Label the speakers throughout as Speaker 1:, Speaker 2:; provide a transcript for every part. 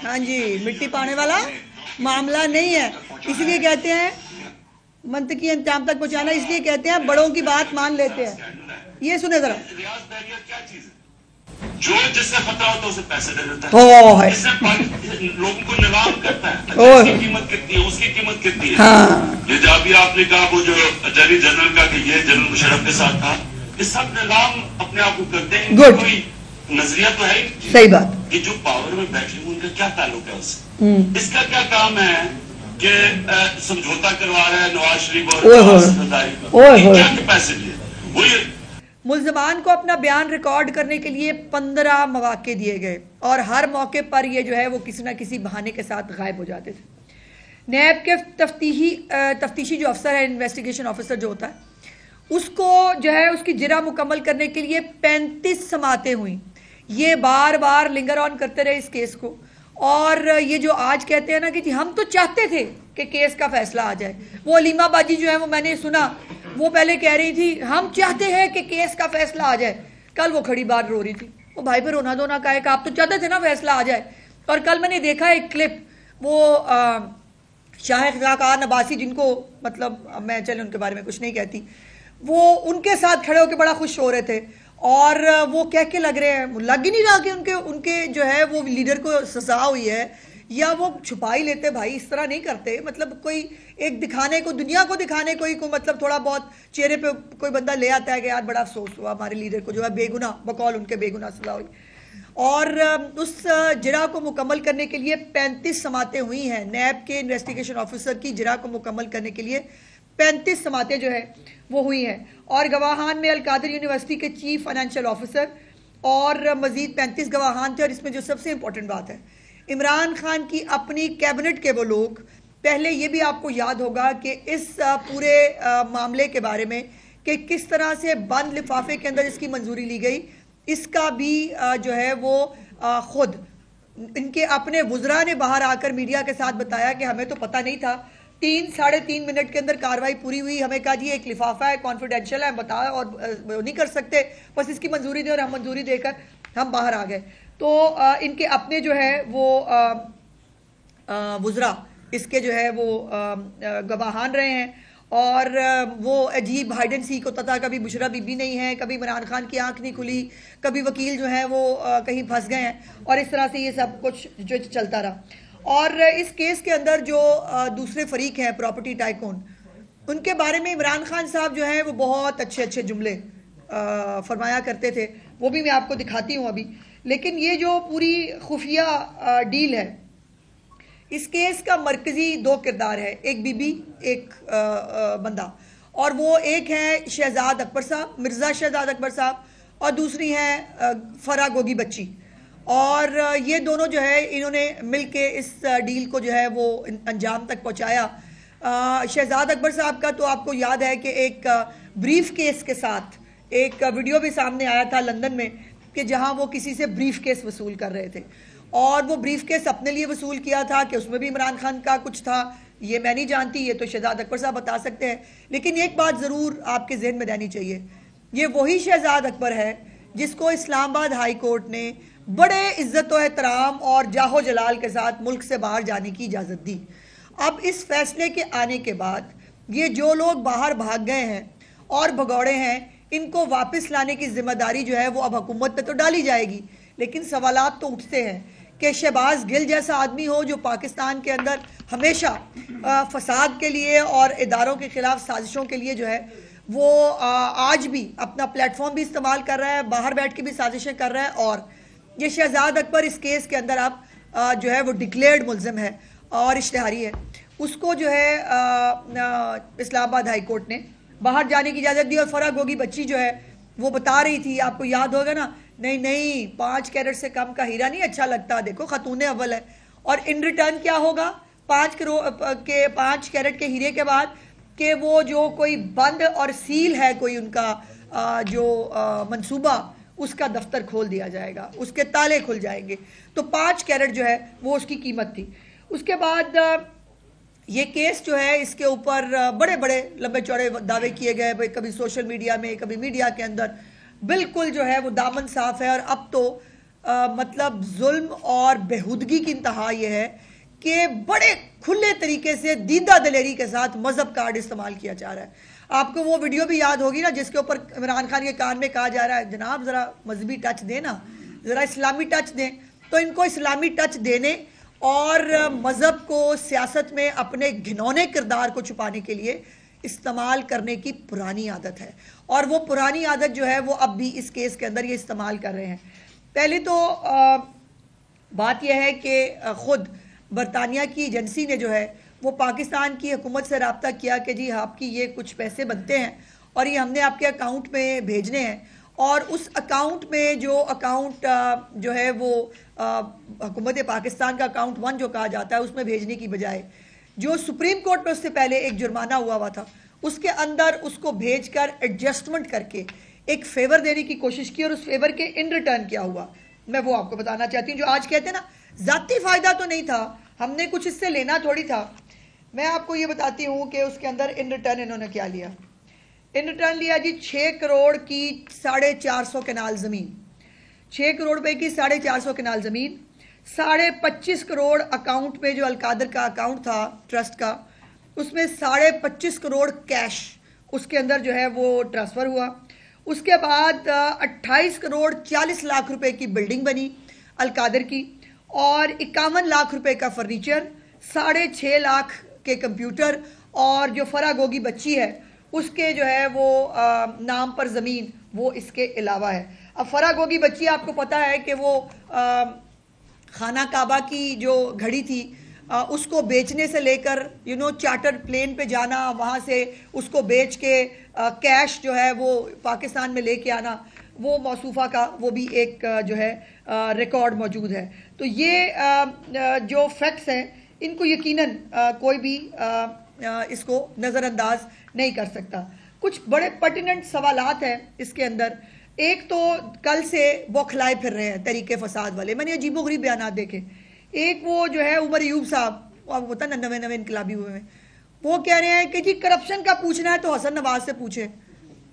Speaker 1: ہاں جی، مٹی پانے والا معاملہ نہیں ہے. اس لیے کہتے ہیں منطقی انجام تک پہنچانا، اس لیے کہتے ہیں بڑوں کی بات مان لیتے ہیں. یہ سنیں ذرا.
Speaker 2: ریاض بحریہ کیا چیز ہے؟ جو جس سے خطرہ ہوتا ہے اسے پیسے دے دیتا ہے، اس سے لوگوں کو نیلام کرتا ہے. اس کی قیمت کتنی ہے، اس کی قیمت کتنی ہے. یہ جب بھی آپ نے کہا وہ جو اٹارنی جنرل کا کہ یہ جنرل مشرف کے ساتھ تھا، یہ سب نیلام اپنے آپ کو کرتے ہیں. کوئی نظریہ تو ہے
Speaker 1: صحیح بات.
Speaker 2: کہ جو پاور میں بیٹھے ہوئے ان کا کیا تعلق ہے اس سے؟ اس کا کیا کام ہے کہ سمجھوتا کروا رہا ہے نواز شریف اور کیا کیپیسٹی ہے؟ وہی
Speaker 1: ملزمان کو اپنا بیان ریکارڈ کرنے کے لیے 15 مواقع دیے گئے اور ہر موقع پر یہ جو ہے وہ کسی نہ کسی بہانے کے ساتھ غائب ہو جاتے تھے. نیب کے تفتیشی جو افسر ہے، انویسٹیگیشن آفیسر جو ہوتا ہے، اس کو جو ہے اس کی جرح مکمل کرنے کے لیے 35 سماعتیں ہوئیں. یہ بار بار لنگر آن کرتے رہے اس کیس کو، اور یہ جو آج کہتے ہیں نا کہ جی ہم تو چاہتے تھے کہ کیس کا فیصلہ آ جائے. وہ علیمہ باجی جو ہے وہ میں نے سنا وہ پہلے کہہ رہی تھی ہم چاہتے ہیں کہ کیس کا فیصلہ آ جائے. کل وہ کھڑی بات رو رہی تھی. وہ بھائی پہ رونا دھونا کا ہے کہ آپ تو چاہتے تھے نا فیصلہ آ جائے. اور کل میں نے دیکھا ایک کلپ، وہ شاہ خزاکار عباسی، جن کو مطلب میں چلے ان کے بارے میں کچھ نہیں کہتی، وہ ان کے ساتھ کھڑے ہو کے بڑا خوش ہو رہے تھے اور وہ کہہ کے لگ رہے ہیں، لگ ہی نہیں رہا کہ ان کے جو ہے وہ لیڈر کو سزا ہوئی ہے یا وہ چھپا ہی لیتے. بھائی اس طرح نہیں کرتے. مطلب کوئی ایک دکھانے کو، دنیا کو دکھانے کوئی مطلب تھوڑا بہت چہرے پہ کوئی بندہ لے آتا ہے کہ یار بڑا افسوس ہوا ہمارے لیڈر کو جو ہے بے گناہ، بقول ان کے بے گناہ سزا ہوئی. اور اس جرح کو مکمل کرنے کے لیے 35 سماعتیں ہوئی ہیں. نیب کے انویسٹیگیشن آفیسر کی جرح کو مکمل کرنے کے لیے 35 سماعتیں جو ہے وہ ہوئی ہیں. اور گواہان میں القادر یونیورسٹی کے چیف فائنینشیل آفیسر اور مزید 35 گواہان تھے. اور اس میں جو سب سے امپورٹنٹ بات ہے، عمران خان کی اپنی کیبنٹ کے وہ لوگ، پہلے یہ بھی آپ کو یاد ہوگا کہ اس پورے معاملے کے بارے میں کہ کس طرح سے بند لفافے کے اندر اس کی منظوری لی گئی، اس کا بھی جو ہے وہ خود ان کے اپنے وزراء نے باہر آ کر میڈیا کے ساتھ بتایا کہ ہمیں تو پتہ نہیں تھا. 3-3.5 منٹ کے اندر کاروائی پوری ہوئی. ہمیں کہا جی ایک لفافہ ہے، کانفیڈینشیل ہے، بتا اور نہیں کر سکتے، بس اس کی منظوری دے، اور ہم منظوری دے کر ہم باہر آ گئے. تو ان کے اپنے جو ہے وہ وزراء اس کے جو ہے وہ گواہان رہے ہیں. اور وہ عجیب ہائیڈ اینڈ سیک ہوتا تھا. کبھی بشرا بی بی نہیں ہے، کبھی عمران خان کی آنکھ نہیں کھلی، کبھی وکیل جو ہے وہ کہیں پھنس گئے ہیں، اور اس طرح سے یہ سب کچھ جو چلتا رہا. اور اس کیس کے اندر جو دوسرے فریق ہیں پراپرٹی ٹائکون، ان کے بارے میں عمران خان صاحب جو ہیں وہ بہت اچھے جملے فرمایا کرتے تھے. وہ بھی میں آپ کو دکھاتی ہوں ابھی. لیکن یہ جو پوری خفیہ ڈیل ہے، اس کیس کا مرکزی 2 کردار ہے، ایک بی بی، ایک بندہ. اور وہ ایک ہے شہزاد اکبر صاحب، مرزا شہزاد اکبر صاحب، اور دوسری ہیں فرا گوگی بچی. اور یہ دونوں جو ہے انہوں نے مل کے اس ڈیل کو جو ہے وہ انجام تک پہنچایا. شہزاد اکبر صاحب کا تو آپ کو یاد ہے کہ ایک بریف کیس کے ساتھ ایک ویڈیو بھی سامنے آیا تھا لندن میں کہ جہاں وہ کسی سے بریف کیس وصول کر رہے تھے. اور وہ بریف کیس اپنے لیے وصول کیا تھا کہ اس میں بھی عمران خان کا کچھ تھا. یہ میں نہیں جانتی، یہ تو شہزاد اکبر صاحب بتا سکتے ہیں. لیکن ایک بات ضرور آپ کے ذہن میں رہنی چاہیے، یہ وہی شہزاد اکبر ہے جس کو اسلام آباد ہائی کورٹ نے بڑے عزت و احترام اور جاہ و جلال کے ساتھ ملک سے باہر جانے کی اجازت دی. اب اس فیصلے کے آنے کے بعد یہ جو لوگ باہر بھاگ گئے ہیں اور بھگوڑے ہیں، ان کو واپس لانے کی ذمہ داری جو ہے وہ اب حکومت پہ تو ڈالی جائے گی. لیکن سوالات تو اٹھتے ہیں کہ شہباز گل جیسا آدمی ہو جو پاکستان کے اندر ہمیشہ فساد کے لیے اور اداروں کے خلاف سازشوں کے لیے جو ہے وہ آج بھی اپنا پلیٹ فارم بھی استعمال کر رہا ہے، باہر بیٹھ کے بھی سازشیں کر رہا ہے. اور یہ شہزاد اکبر اس کیس کے اندر اب جو ہے وہ ڈکلیئرڈ ملزم ہے اور اشتہاری ہے. اس کو جو ہے اسلام آباد ہائی کورٹ نے باہر جانے کی اجازت دی. اور فرا گوگی بچی جو ہے وہ بتا رہی تھی، آپ کو یاد ہوگا نا، نہیں 5 کیرٹ سے کم کا ہیرا نہیں اچھا لگتا، دیکھو خاتون اول ہے. اور ان ریٹرن کیا ہوگا 5 کیرٹ کے ہیرے کے بعد کہ وہ جو کوئی بند اور سیل ہے کوئی ان کا جو منصوبہ، اس کا دفتر کھول دیا جائے گا، اس کے تالے کھل جائیں گے. تو 5 کیرٹ جو ہے وہ اس کی قیمت تھی. اس کے بعد یہ کیس جو ہے اس کے اوپر بڑے لمبے چوڑے دعوے کیے گئے، کبھی سوشل میڈیا میں، کبھی میڈیا کے اندر. بالکل جو ہے وہ دامن صاف ہے. اور اب تو مطلب ظلم اور بےہودگی کی انتہا یہ ہے کہ بڑے کھلے طریقے سے دیدہ دلیری کے ساتھ مذہب کارڈ استعمال کیا جا رہا ہے. آپ کو وہ ویڈیو بھی یاد ہوگی نا جس کے اوپر عمران خان کے کان میں کہا جا رہا ہے جناب ذرا مذہبی ٹچ دیں نا, ذرا اسلامی ٹچ دیں. تو ان کو اسلامی ٹچ دینے اور مذہب کو سیاست میں اپنے گھنونے کردار کو چھپانے کے لیے استعمال کرنے کی پرانی عادت ہے, اور وہ پرانی عادت جو ہے وہ اب بھی اس کیس کے اندر یہ استعمال کر رہے ہیں. پہلے تو بات یہ ہے کہ خود برطانیہ کی ایجنسی نے جو ہے وہ پاکستان کی حکومت سے رابطہ کیا کہ جی آپ کی یہ کچھ پیسے بنتے ہیں اور یہ ہم نے آپ کے اکاؤنٹ میں بھیجنے ہیں, اور اس اکاؤنٹ میں جو اکاؤنٹ جو ہے وہ حکومت پاکستان کا اکاؤنٹ 1 جو کہا جاتا ہے اس میں بھیجنے کی بجائے جو سپریم کورٹ میں اس سے پہلے ایک جرمانہ ہوا تھا اس کے اندر اس کو بھیج کر ایڈجسٹمنٹ کر کے ایک فیور دینے کی کوشش کی, اور اس فیور کے ان ریٹرن کیا ہوا میں وہ آپ کو بتانا چاہتی ہوں. جو آج کہتے ہیں نا ذاتی فائدہ تو نہیں تھا, ہم نے کچھ اس سے لینا تھوڑی تھا. میں آپ کو یہ بتاتی ہوں کہ اس کے اندر ان ریٹرن انہوں نے کیا لیا. ان ریٹرن لیا جی 6 کروڑ کی 450 کنال زمین, 6 کروڑ روپے کی 450 کنال زمین, 25.5 کروڑ اکاؤنٹ میں جو القادر کا اکاؤنٹ تھا ٹرسٹ کا اس میں 25.5 کروڑ کیش اس کے اندر جو ہے وہ ٹرانسفر ہوا. اس کے بعد 28 کروڑ 40 لاکھ روپے کی بلڈنگ بنی القادر کی, اور 51 لاکھ روپے کا فرنیچر, 6.5 لاکھ کے کمپیوٹر, اور جو فرا گوگی بچی ہے اس کے جو ہے وہ نام پر زمین وہ اس کے علاوہ ہے. اب فرا گوگی بچی آپ کو پتا ہے کہ وہ خانہ کعبہ کی جو گھڑی تھی اس کو بیچنے سے لے کر چارٹر پلین پہ جانا, وہاں سے اس کو بیچ کے کیش جو ہے وہ پاکستان میں لے کے آنا, وہ موصوفہ کا وہ بھی ایک جو ہے ریکارڈ موجود ہے. تو یہ جو فیکٹس ہیں ان کو یقیناً کوئی بھی اس کو نظر انداز نہیں کر سکتا. کچھ بڑے پرٹیننٹ سوالات ہیں اس کے اندر. ایک تو کل سے بوکھلائے پھر رہے ہیں تحریک فساد والے, میں نے عجیب و غریب بیانات دیکھے. ایک وہ جو ہے عمر ایوب صاحب, آپ کو پتا نا نوے انقلابی ہوئے ہیں, وہ کہہ رہے ہیں کہ جی کرپشن کا پوچھنا ہے تو حسن نواز سے پوچھیں.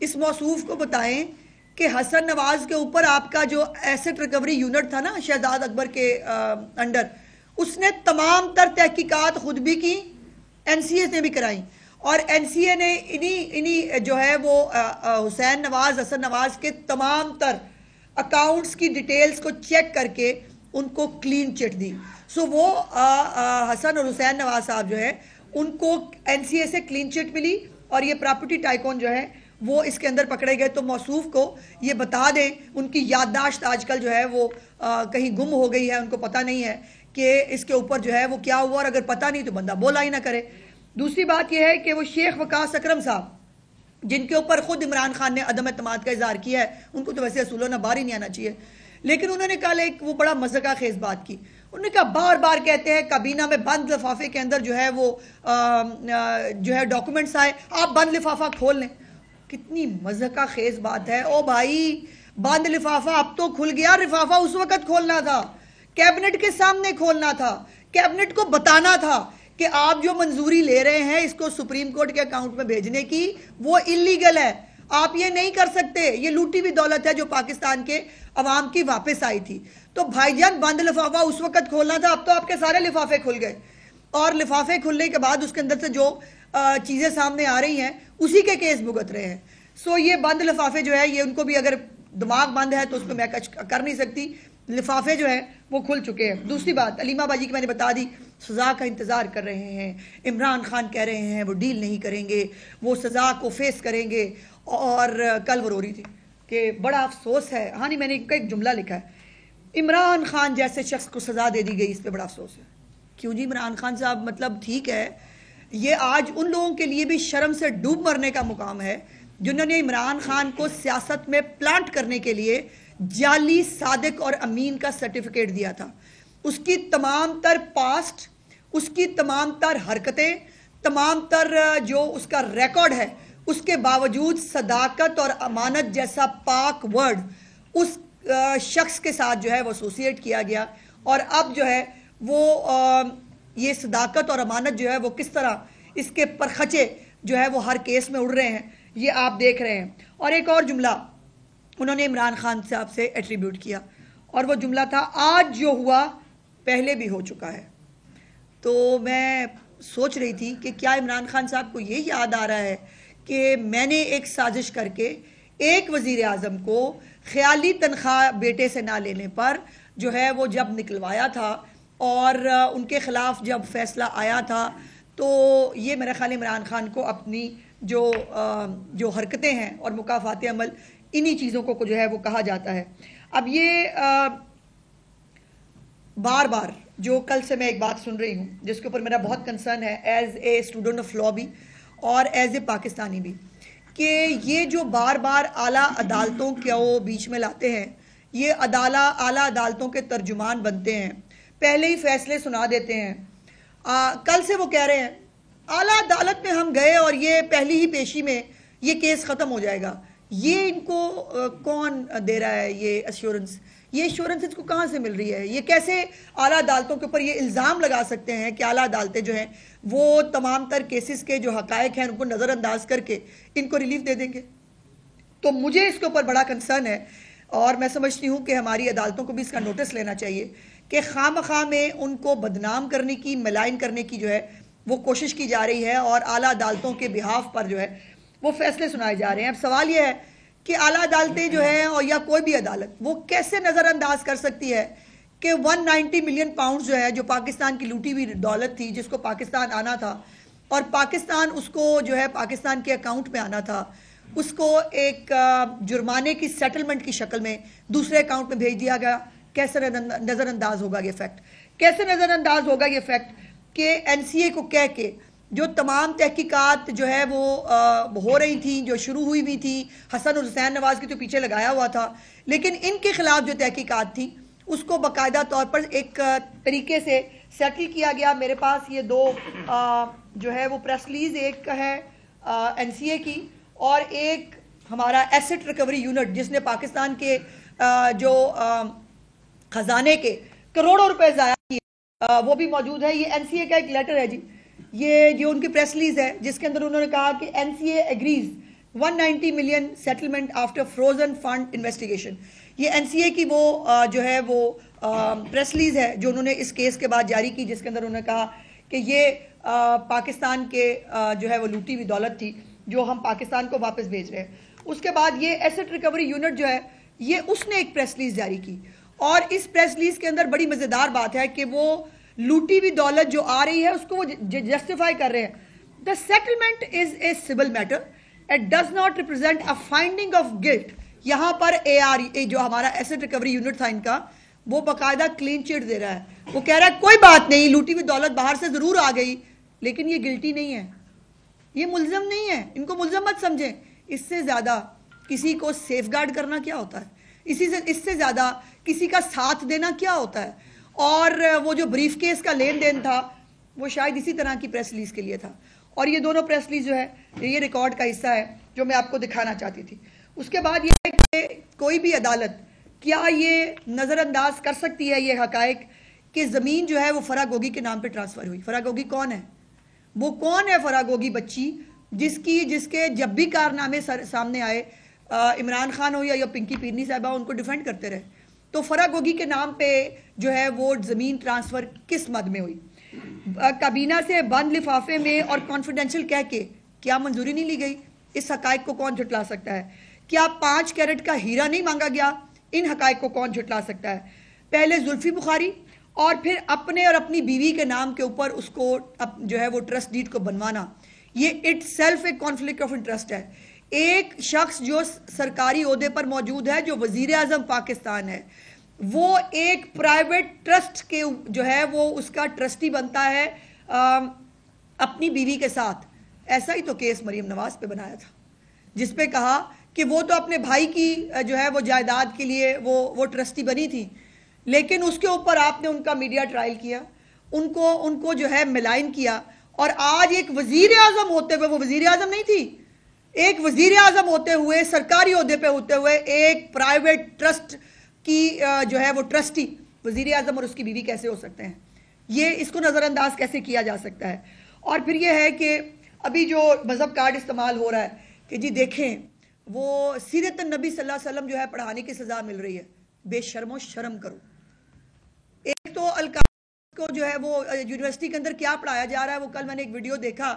Speaker 1: اس موصوف کو بتائیں کہ حسن نواز کے اوپر آپ کا جو ایسٹ ریکوری یونٹ تھا نا شہزاد اکبر کے انڈر, اس نے تمام تر تحقیقات خود بھی کی, این سی اے نے بھی کرائی, اور این سی اے نے انہی جو ہے وہ حسین نواز حسن نواز کے تمام تر اکاؤنٹس کی ڈیٹیلز کو چیک کر کے ان کو کلین چٹ دی. سو وہ حسن اور حسین نواز صاحب جو ہے ان کو این سی اے سے کلین چٹ ملی, اور یہ پراپرٹی ٹائکون جو ہے وہ اس کے اندر پکڑے گئے. تو موصوف کو یہ بتا دیں, ان کی یادداشت آج کل جو ہے وہ کہیں گم ہو گئی ہے, ان کو پتہ نہیں ہے کہ اس کے اوپر جو ہے وہ کیا ہوا, اور اگر پتہ نہیں تو بندہ بولا ہی نہ کرے. دوسری بات یہ ہے کہ وہ شیخ وقاص اکرم صاحب جن کے اوپر خود عمران خان نے عدم اعتماد کا اظہار کیا ہے, ان کو تو ویسے اصولوں نہ باہر ہی نہیں آنا چاہیے, لیکن انہوں نے کل ایک وہ بڑا مذاقہ خیز بات کی. انہوں نے کہا بار بار کہتے ہیں کابینہ میں بند لفافے کے اندر جو ہے وہ جو ہے ڈاکومنٹس آئے, آپ بند لفافہ کھول لیں. کتنی مذاقہ خیز بات ہے. او بھائی بند لفافہ اب تو کھل گیا, لفافہ اس وقت کھولنا تھا, کیبنٹ کے سامنے کھولنا تھا, کیبنٹ کو بتانا تھا کہ آپ جو منظوری لے رہے ہیں اس کو سپریم کورٹ کے اکاؤنٹ میں بھیجنے کی وہ انلیگل ہے, آپ یہ نہیں کر سکتے, یہ لوٹی ہوئی دولت ہے جو پاکستان کے عوام کی واپس آئی تھی. تو بھائی جان بند لفافہ اس وقت کھولنا تھا, اب تو آپ کے سارے لفافے کھل گئے, اور لفافے کھلنے کے بعد اس کے اندر سے جو چیزیں سامنے آ رہی ہیں اسی کے کیس بھگت رہے ہیں. سو یہ بند لفافے جو ہے یہ ان کو بھی اگر دماغ بند ہے تو اس پہ میں کر نہیں سکتی, لفافے جو ہیں وہ کھل چکے ہیں. دوسری بات علیمہ باجی کی میں نے بتا دی, سزا کا انتظار کر رہے ہیں. عمران خان کہہ رہے ہیں وہ ڈیل نہیں کریں گے, وہ سزا کو فیس کریں گے. اور کل وہ رو رہی تھی کہ بڑا افسوس ہے, ہاں نہیں میں نے ایک جملہ لکھا ہے, عمران خان جیسے شخص کو سزا دے دی گئی, اس پہ بڑا افسوس ہے. کیوں جی عمران خان صاحب, مطلب ٹھیک ہے یہ آج ان لوگوں کے لیے بھی شرم سے ڈوب مرنے کا مقام ہے جنہوں نے عمران خان کو سیاست میں پلانٹ کرنے کے لیے جعلی صادق اور امین کا سرٹیفکیٹ دیا تھا. اس کی تمام تر پاسٹ, اس کی تمام تر حرکتیں, تمام تر جو اس کا ریکارڈ ہے, اس کے باوجود صداقت اور امانت جیسا پاک ورڈ اس شخص کے ساتھ جو ہے وہ ایسوسیٹ کیا گیا, اور اب جو ہے وہ یہ صداقت اور امانت جو ہے وہ کس طرح اس کے پرخچے جو ہے وہ ہر کیس میں اڑ رہے ہیں, یہ آپ دیکھ رہے ہیں. اور ایک اور جملہ انہوں نے عمران خان صاحب سے ایٹریبیوٹ کیا, اور وہ جملہ تھا آج جو ہوا پہلے بھی ہو چکا ہے. تو میں سوچ رہی تھی کہ کیا عمران خان صاحب کو یہ یاد آ رہا ہے کہ میں نے ایک سازش کر کے ایک وزیر اعظم کو خیالی تنخواہ بیٹے سے نہ لینے پر جو ہے وہ جب نکلوایا تھا اور ان کے خلاف جب فیصلہ آیا تھا تو یہ میرا خیال عمران خان کو اپنی جو حرکتیں ہیں اور مکافات عمل انہی چیزوں کو جو ہے وہ کہا جاتا ہے. اب یہ بار بار جو کل سے میں ایک بات سن رہی ہوں جس کے اوپر میرا بہت کنسرن ہے as a student of law بھی اور ایز اے پاکستانی بھی، کہ یہ جو بار بار اعلیٰ عدالتوں کو بیچ میں لاتے ہیں، یہ اعلیٰ عدالتوں کے ترجمان بنتے ہیں، پہلے ہی فیصلے سنا دیتے ہیں. کل سے وہ کہہ رہے ہیں اعلیٰ عدالت میں ہم گئے اور یہ پہلی ہی پیشی میں یہ کیس ختم ہو جائے گا. یہ ان کو کون دے رہا ہے یہ ایشورنس؟ یہ ایشورنس اس کو کہاں سے مل رہی ہے؟ یہ کیسے اعلیٰ عدالتوں کے اوپر یہ الزام لگا سکتے ہیں کہ اعلیٰ عدالتیں جو ہیں وہ تمام تر کیسز کے جو حقائق ہیں ان کو نظر انداز کر کے ان کو ریلیف دے دیں گے؟ تو مجھے اس کے اوپر بڑا کنسرن ہے اور میں سمجھتی ہوں کہ ہماری عدالتوں کو بھی اس کا نوٹس لینا چاہیے کہ خواہ مخواہ میں ان کو بدنام کرنے کی، ملائن کرنے کی جو ہے وہ کوشش کی جا رہی ہے اور اعلیٰ عدالتوں کے بہاف پر جو ہے وہ فیصلے سنائے جا رہے ہیں. اب سوال یہ ہے کہ اعلیٰ عدالتیں جو ہیں اور یا کوئی بھی عدالت وہ کیسے نظر انداز کر سکتی ہے کہ 190 ملین پاؤنڈ جو ہے جو پاکستان کی لوٹی ہوئی دولت تھی جس کو پاکستان آنا تھا اور پاکستان اس کو جو ہے پاکستان کے اکاؤنٹ میں آنا تھا، اس کو ایک جرمانے کی سیٹلمنٹ کی شکل میں دوسرے اکاؤنٹ میں بھیج دیا گیا. کیسے نظر انداز ہوگا یہ فیکٹ؟ کیسے نظر انداز ہوگا یہ فیکٹ کہ این سی اے کو کہہ کے جو تمام تحقیقات جو ہے وہ ہو رہی تھیں، جو شروع ہوئی بھی تھی، حسن اور حسین نواز کے تو پیچھے لگایا ہوا تھا، لیکن ان کے خلاف جو تحقیقات تھی اس کو باقاعدہ طور پر ایک طریقے سے سیٹل کیا گیا. میرے پاس یہ دو جو ہے وہ پریس ریلیز، ایک ہے این سی اے کی اور ایک ہمارا ایسٹ ریکوری یونٹ جس نے پاکستان کے جو خزانے کے کروڑوں روپے ضائع کیے وہ بھی موجود ہے. یہ این سی اے کا ایک لیٹر ہے جی، یہ جو ان کی پریس ریلیز ہے جس کے اندر انہوں نے کہا کہ N C A agrees 190 million settlement after frozen fund investigation. یہ این سی اے کی وہ جو ہے وہ پریس ریلیز ہے جو انہوں نے اس کیس کے بعد جاری کی، جس کے اندر انہوں نے کہا کہ یہ پاکستان کے جو ہے وہ لوٹی ہوئی دولت تھی جو ہم پاکستان کو واپس بھیج رہے ہیں. اس کے بعد یہ ایسٹ ریکوری یونٹ جو ہے یہ اس نے ایک پریس ریلیز جاری کی اور اس پریس ریلیز کے اندر بڑی مزیدار بات ہے کہ وہ لوٹی ہوئی دولت جو آ رہی ہے اس کو وہ جسٹیفائی کر رہے ہیں. The settlement is a civil matter. It does not represent a finding of guilt. یہاں پر ARE جو ہمارا ایسٹ ریکوری یونٹ تھا ان کا وہ باقاعدہ کلین چٹ دے رہا ہے. وہ کہہ رہا ہے کوئی بات نہیں، لوٹی ہوئی دولت باہر سے ضرور آ گئی لیکن یہ گلٹی نہیں ہے، یہ ملزم نہیں ہے، ان کو ملزم مت سمجھیں. اس سے زیادہ کسی کو سیف گارڈ کرنا کیا ہوتا ہے؟ اس سے زیادہ کسی کا ساتھ دینا کیا ہوتا ہے؟ اور وہ جو بریف کیس کا لین دین تھا وہ شاید اسی طرح کی پریس ریلیز کے لیے تھا. اور یہ دونوں پریس ریلیز جو ہے یہ ریکارڈ کا حصہ ہے جو میں آپ کو دکھانا چاہتی تھی. اس کے بعد یہ ہے کہ کوئی بھی عدالت کیا یہ نظر انداز کر سکتی ہے یہ حقائق کہ زمین جو ہے وہ فرا گوگی کے نام پہ ٹرانسفر ہوئی؟ فرا گوگی کون ہے؟ وہ کون ہے فرا گوگی بچی جس کے جب بھی کارنامے سامنے آئے عمران خان ہو یا پنکی پیرنی صاحبہ ان کو ڈیفینڈ کرتے رہے؟ تو فرا گوگی کے نام پہ جو ہے وہ زمین ٹرانسفر کس مد میں ہوئی؟ کابینہ سے بند لفافے میں اور کانفیڈینشیل کہہ کے کیا منظوری نہیں لی گئی؟ اس حقائق کو کون جھٹلا سکتا ہے؟ کیا 5 کیرٹ کا ہیرا نہیں مانگا گیا؟ ان حقائق کو کون جھٹلا سکتا ہے؟ پہلے زلفی بخاری اور پھر اپنے اور اپنی بیوی کے نام کے اوپر اس کو جو ہے وہ ٹرسٹ ڈیڈ کو بنوانا، یہ اٹ سیلف ایک کانفلکٹ آف انٹرسٹ ہے. ایک شخص جو سرکاری عہدے پر موجود ہے جو وزیر اعظم پاکستان ہے وہ ایک پرائیویٹ ٹرسٹ کے جو ہے وہ اس کا ٹرسٹی بنتا ہے اپنی بیوی کے ساتھ. ایسا ہی تو کیس مریم نواز پہ بنایا تھا جس پہ کہا کہ وہ تو اپنے بھائی کی جو ہے وہ جائیداد کے لیے وہ ٹرسٹی بنی تھی، لیکن اس کے اوپر آپ نے ان کا میڈیا ٹرائل کیا، ان کو جو ہے ملائن کیا. اور آج ایک وزیر اعظم ہوتے ہوئے، وہ وزیر اعظم نہیں تھی، ایک وزیر اعظم ہوتے ہوئے سرکاری عہدے پہ ہوتے ہوئے ایک پرائیویٹ ٹرسٹ کی جو ہے وہ ٹرسٹی وزیر اعظم اور اس کی بیوی کیسے ہو سکتے ہیں؟ یہ اس کو نظر انداز کیسے کیا جا سکتا ہے؟ اور پھر یہ ہے کہ ابھی جو مذہب کارڈ استعمال ہو رہا ہے کہ جی دیکھیں وہ سیرت النبی صلی اللہ علیہ وسلم جو ہے پڑھانے کی سزا مل رہی ہے. بے شرم و شرم کرو. ایک تو القاعدہ کو جو ہے وہ یونیورسٹی کے اندر کیا پڑھایا جا رہا ہے, وہ کل میں نے ایک ویڈیو دیکھا,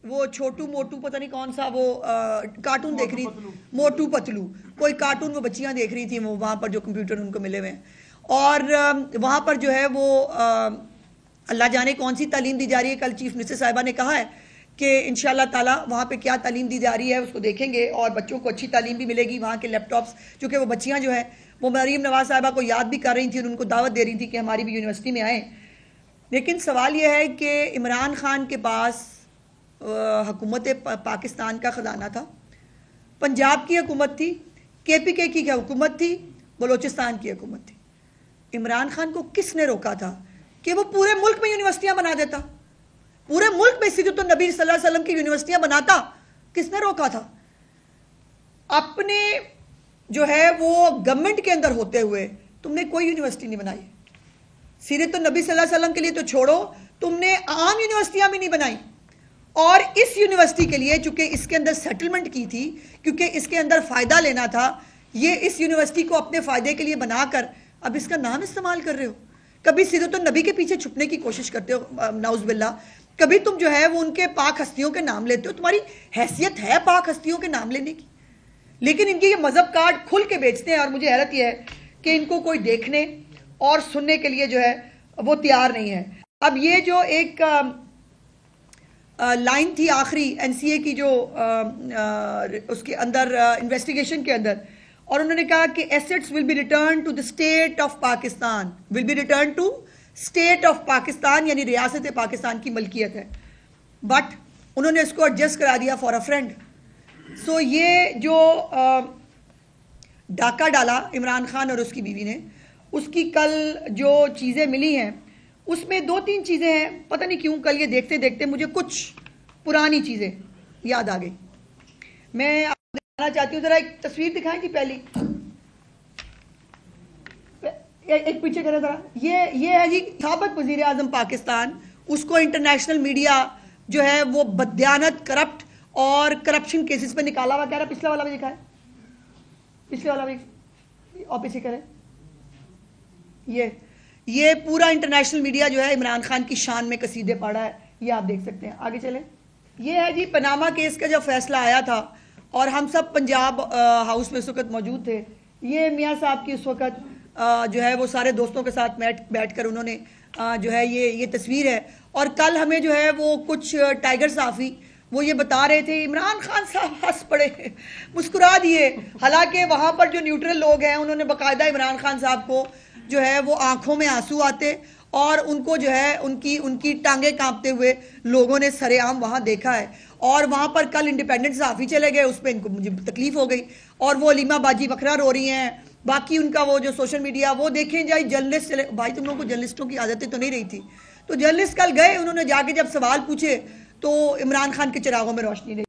Speaker 1: وہ چھوٹو موٹو پتہ نہیں کون سا وہ کارٹون دیکھ رہی, موٹو پتلو کوئی کارٹون وہ بچیاں دیکھ رہی تھیں وہ وہاں پر جو کمپیوٹر ان کو ملے ہوئے ہیں, اور وہاں پر جو ہے وہ اللہ جانے کون سی تعلیم دی جا رہی ہے. کل چیف منسٹر صاحبہ نے کہا ہے کہ انشاءاللہ تعالیٰ وہاں پہ کیا تعلیم دی جا رہی ہے اس کو دیکھیں گے, اور بچوں کو اچھی تعلیم بھی ملے گی. وہاں کے لیپ ٹاپس, چونکہ وہ بچیاں جو ہیں وہ مریم نواز صاحبہ کو یاد بھی کر رہی تھیں اور ان کو دعوت دے رہی تھی کہ ہماری بھی یونیورسٹی میں آئیں. لیکن سوال یہ ہے کہ عمران خان کے پاس حکومت پاکستان کا خزانہ تھا, پنجاب کی حکومت تھی, کے پی کے کی حکومت تھی, بلوچستان کی حکومت تھی. عمران خان کو کس نے روکا تھا کہ وہ پورے ملک میں یونیورسٹیاں بنا دیتا, پورے ملک میں سیرت النبی صلی اللہ علیہ وسلم کی یونیورسٹیاں بناتا؟ کس نے روکا تھا؟ اپنے جو ہے وہ گورنمنٹ کے اندر ہوتے ہوئے تم نے کوئی یونیورسٹی نہیں بنائی. سیرت النبی صلی اللہ علیہ وسلم کے لیے تو چھوڑو, تم نے عام یونیورسٹیاں بھی نہیں بنائی. اور اس یونیورسٹی کے لیے چونکہ اس کے اندر سیٹلمنٹ کی تھی, کیونکہ اس کے اندر فائدہ لینا تھا, یہ اس یونیورسٹی کو اپنے فائدے کے لیے بنا کر اب اس کا نام استعمال کر رہے ہو. کبھی سیرت النبی کے پیچھے چھپنے کی کوشش کرتے ہو نعوذ باللہ, کبھی تم جو ہے وہ ان کے پاک ہستیوں کے نام لیتے ہو. تمہاری حیثیت ہے پاک ہستیوں کے نام لینے کی, لیکن ان کے یہ مذہب کارڈ کھل کے بیچتے ہیں. اور مجھے حیرت یہ ہے کہ ان کو کوئی دیکھنے اور سننے کے لیے جو ہے وہ تیار نہیں ہے. اب یہ جو ایک لائن تھی آخری این سی اے کی جو اس کے اندر انویسٹیگیشن کے اندر, اور انہوں نے کہا کہ assets will be return to the state of Pakistan, will be return to state of Pakistan, یعنی ریاست پاکستان کی ملکیت ہے. بٹ انہوں نے اس کو ایڈجسٹ کرا دیا فار اے فرینڈ. سو یہ جو ڈاکہ ڈالا عمران خان اور اس کی بیوی نے, اس کی کل جو چیزیں ملی ہیں اس میں 2-3 چیزیں ہیں. پتہ نہیں کیوں کل یہ دیکھتے دیکھتے مجھے کچھ پرانی چیزیں یاد آ گئی. میں آپ کو دکھانا چاہتی ہوں, ذرا ایک تصویر دکھائیں جی پہلی, ایک پیچھے کریں ذرا. یہ ہے جی سابق وزیر اعظم پاکستان, اس کو انٹرنیشنل میڈیا جو ہے وہ بددیانت, کرپٹ اور کرپشن کیسز پہ نکالا ہوا. کہہ رہا پچھلا والا بھی دکھائے, پچھلے والا بھی, اور پیچھے کریں. یہ پورا انٹرنیشنل میڈیا جو ہے عمران خان کی شان میں قصیدے پڑھا ہے, یہ آپ دیکھ سکتے ہیں. آگے چلیں. یہ ہے جی پناما کیس کا جب فیصلہ آیا تھا اور ہم سب پنجاب ہاؤس میں اس وقت موجود تھے. یہ میاں صاحب کی اس وقت جو ہے وہ سارے دوستوں کے ساتھ بیٹھ کر انہوں نے جو ہے یہ تصویر ہے. اور کل ہمیں جو ہے وہ کچھ ٹائیگر صحافی وہ یہ بتا رہے تھے عمران خان صاحب ہنس پڑے, مسکرا دیے. حالانکہ وہاں پر جو نیوٹرل لوگ ہیں انہوں نے باقاعدہ عمران خان صاحب کو جو ہے وہ آنکھوں میں آنسو آتے اور ان کو جو ہے ان کی ٹانگیں کانپتے ہوئے لوگوں نے سرے عام وہاں دیکھا ہے. اور وہاں پر کل انڈیپینڈنٹ صحافی چلے گئے, اس پہ ان کو مجھے تکلیف ہو گئی, اور وہ علیمہ باجی بکرا رو رہی ہیں. باقی ان کا وہ جو سوشل میڈیا وہ دیکھیں جائے, جرنلسٹ چلے. بھائی تم لوگوں کو جرنلسٹوں کی عادتیں تو نہیں رہی تھی, تو جرنلسٹ کل گئے, انہوں نے جا کے جب سوال پوچھے تو عمران خان کے چراغوں میں روشنی نہیں.